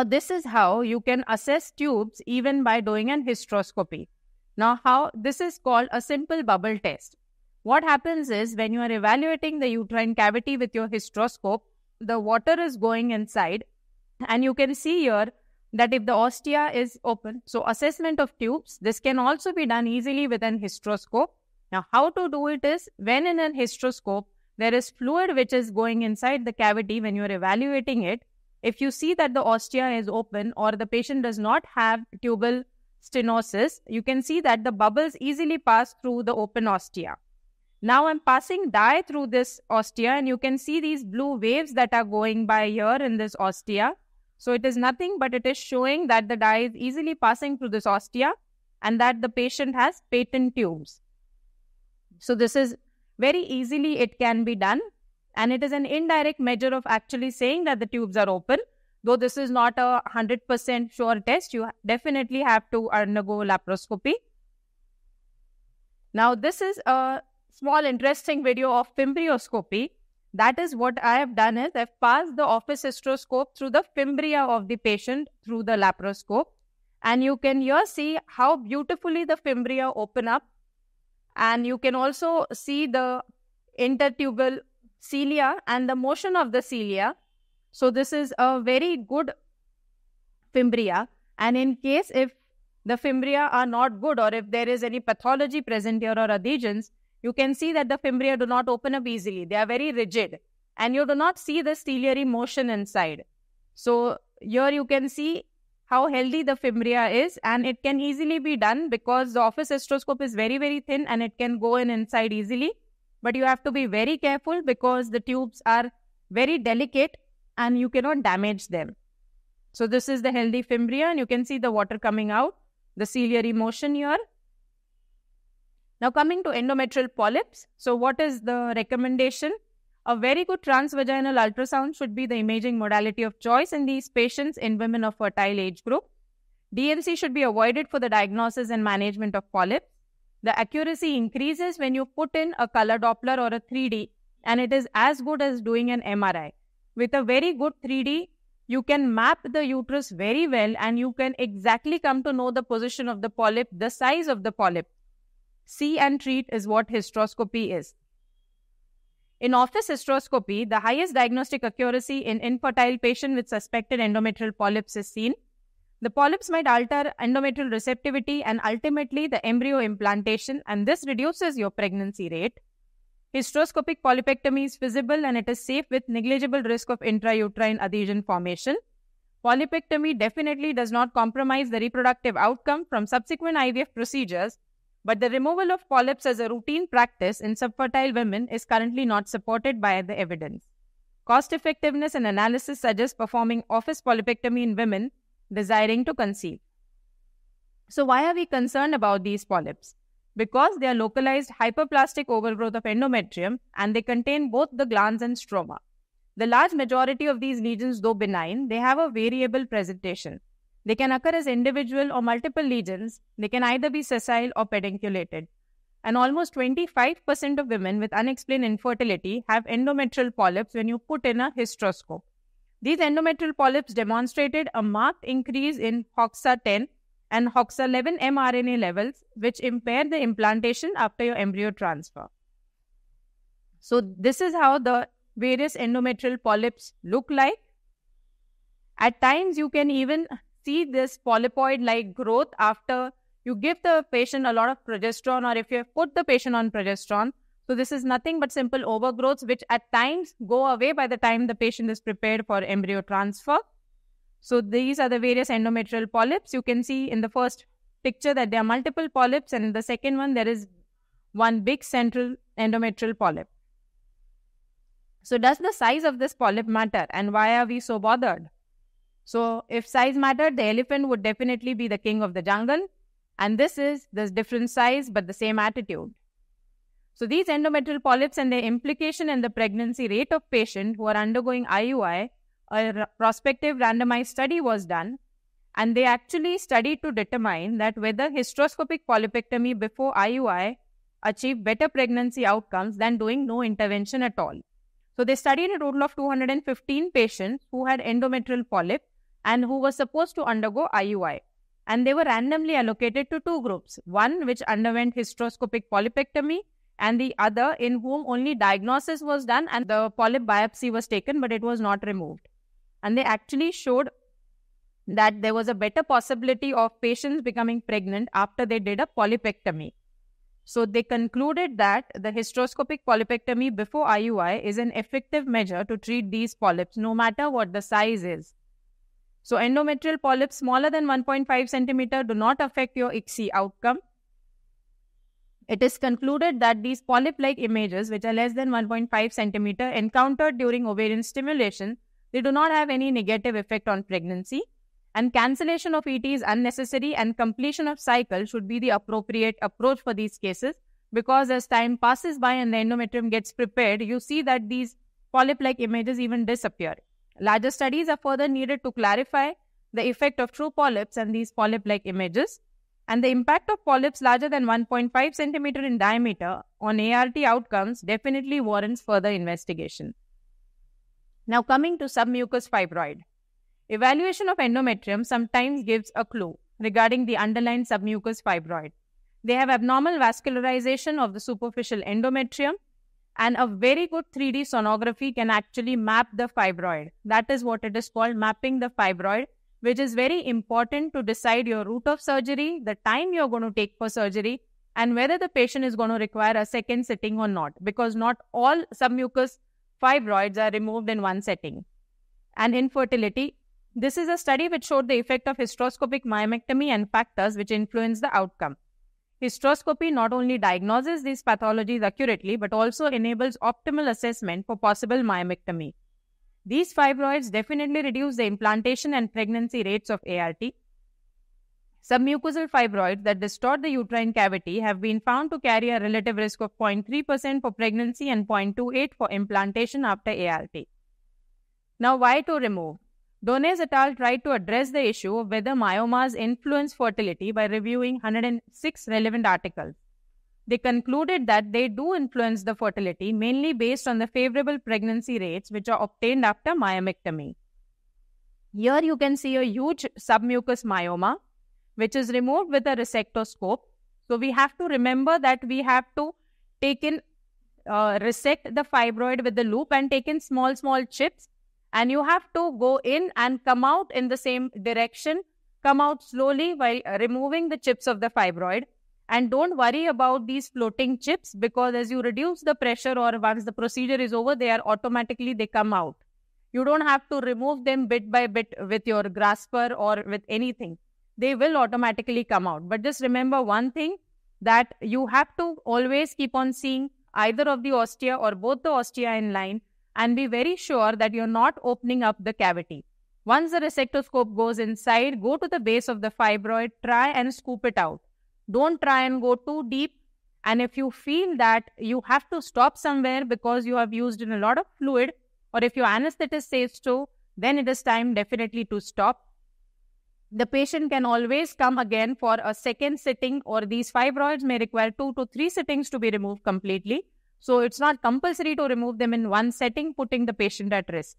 Now, this is how you can assess tubes even by doing an hysteroscopy. Now, this is called a simple bubble test. What happens is when you are evaluating the uterine cavity with your hysteroscope, the water is going inside, and you can see here that if the ostia is open, so assessment of tubes, this can also be done easily with an hysteroscope. Now, how to do it is, when in an hysteroscope, there is fluid which is going inside the cavity when you are evaluating it. If you see that the ostia is open or the patient does not have tubal stenosis, you can see that the bubbles easily pass through the open ostia. Now I'm passing dye through this ostia, and you can see these blue waves that are going by here in this ostia. So it is nothing but it is showing that the dye is easily passing through this ostia and that the patient has patent tubes. So this is very easily it can be done, and it is an indirect measure of actually saying that the tubes are open. Though this is not a 100% sure test, you definitely have to undergo laparoscopy. Now this is a small interesting video of fimbrioscopy. That is what I have done is I've passed the office hysteroscope through the fimbria of the patient through the laparoscope, and you can here see how beautifully the fimbria open up, and you can also see the intertubal cilia and the motion of the cilia. So this is a very good fimbria, and in case if the fimbria are not good or if there is any pathology present here or adhesions, you can see that the fimbria do not open up easily. They are very rigid, and you do not see the ciliary motion inside. So here you can see how healthy the fimbria is, and it can easily be done because the office hysteroscope is very, very thin and it can go inside easily. But you have to be very careful because the tubes are very delicate and you cannot damage them. So this is the healthy fimbria, and you can see the water coming out, the ciliary motion here. Now coming to endometrial polyps. So what is the recommendation? A very good transvaginal ultrasound should be the imaging modality of choice in these patients in women of fertile age group. DNC should be avoided for the diagnosis and management of polyps. The accuracy increases when you put in a color Doppler or a 3D, and it is as good as doing an MRI. With a very good 3D, you can map the uterus very well, and you can exactly come to know the position of the polyp, the size of the polyp. See and treat is what hysteroscopy is. In office hysteroscopy, the highest diagnostic accuracy in infertile patient with suspected endometrial polyps is seen. The polyps might alter endometrial receptivity and ultimately the embryo implantation, and this reduces your pregnancy rate. Hysteroscopic polypectomy is feasible and it is safe with negligible risk of intrauterine adhesion formation. Polypectomy definitely does not compromise the reproductive outcome from subsequent IVF procedures, but the removal of polyps as a routine practice in subfertile women is currently not supported by the evidence. Cost effectiveness and analysis suggest performing office polypectomy in women desiring to conceive. So why are we concerned about these polyps? Because they are localized hyperplastic overgrowth of endometrium and they contain both the glands and stroma. The large majority of these lesions, though benign, they have a variable presentation. They can occur as individual or multiple lesions. They can either be sessile or pedunculated. And almost 25% of women with unexplained infertility have endometrial polyps when you put in a hysteroscope. These endometrial polyps demonstrated a marked increase in HOXA10 and HOXA11 mRNA levels, which impair the implantation after your embryo transfer. So this is how the various endometrial polyps look like. At times, you can even see this polypoid-like growth after you give the patient a lot of progesterone or if you have put the patient on progesterone. So this is nothing but simple overgrowths which at times go away by the time the patient is prepared for embryo transfer. So these are the various endometrial polyps. You can see in the first picture that there are multiple polyps, and in the second one there is one big central endometrial polyp. So does the size of this polyp matter, and why are we so bothered? So if size mattered, the elephant would definitely be the king of the jungle, and this is this different size but the same attitude. So these endometrial polyps and their implication in the pregnancy rate of patients who are undergoing IUI, a prospective randomized study was done, and they actually studied to determine that whether hysteroscopic polypectomy before IUI achieved better pregnancy outcomes than doing no intervention at all. So they studied a total of 215 patients who had endometrial polyp, and who were supposed to undergo IUI. And they were randomly allocated to two groups, one which underwent hysteroscopic polypectomy and the other in whom only diagnosis was done and the polyp biopsy was taken, but it was not removed. And they actually showed that there was a better possibility of patients becoming pregnant after they did a polypectomy. So they concluded that the hysteroscopic polypectomy before IUI is an effective measure to treat these polyps, no matter what the size is. So endometrial polyps smaller than 1.5 centimeter do not affect your ICSI outcome. It is concluded that these polyp-like images, which are less than 1.5 centimeter, encountered during ovarian stimulation, they do not have any negative effect on pregnancy. And cancellation of ET is unnecessary, and completion of cycle should be the appropriate approach for these cases, because as time passes by and the endometrium gets prepared, you see that these polyp-like images even disappear. Larger studies are further needed to clarify the effect of true polyps and these polyp-like images. And the impact of polyps larger than 1.5 centimeter in diameter on ART outcomes definitely warrants further investigation. Now coming to submucous fibroid. Evaluation of endometrium sometimes gives a clue regarding the underlying submucous fibroid. They have abnormal vascularization of the superficial endometrium, and a very good 3D sonography can actually map the fibroid. That is what it is called, mapping the fibroid, which is very important to decide your route of surgery, the time you're going to take for surgery, and whether the patient is going to require a second sitting or not, because not all submucous fibroids are removed in one setting. And infertility. This is a study which showed the effect of hysteroscopic myomectomy and factors which influence the outcome. Hysteroscopy not only diagnoses these pathologies accurately, but also enables optimal assessment for possible myomectomy. These fibroids definitely reduce the implantation and pregnancy rates of ART. Submucosal fibroids that distort the uterine cavity have been found to carry a relative risk of 0.3% for pregnancy and 0.28% for implantation after ART. Now, why to remove? Donez et al. Tried to address the issue of whether myomas influence fertility by reviewing 106 relevant articles. They concluded that they do influence the fertility, mainly based on the favorable pregnancy rates which are obtained after myomectomy. Here you can see a huge submucous myoma which is removed with a resectoscope. So we have to remember that we have to resect the fibroid with the loop and take in small chips. And you have to go in and come out in the same direction, come out slowly while removing the chips of the fibroid. And don't worry about these floating chips, because as you reduce the pressure or once the procedure is over, they come out. You don't have to remove them bit by bit with your grasper or with anything. They will automatically come out. But just remember one thing, that you have to always keep on seeing either of the ostia or both the ostia in line, and be very sure that you're not opening up the cavity. Once the resectoscope goes inside, go to the base of the fibroid, try and scoop it out. Don't try and go too deep. And if you feel that you have to stop somewhere because you have used in a lot of fluid, or if your anesthetist says so, then it is time definitely to stop. The patient can always come again for a second sitting, or these fibroids may require 2 to 3 sittings to be removed completely. So it's not compulsory to remove them in one setting, putting the patient at risk.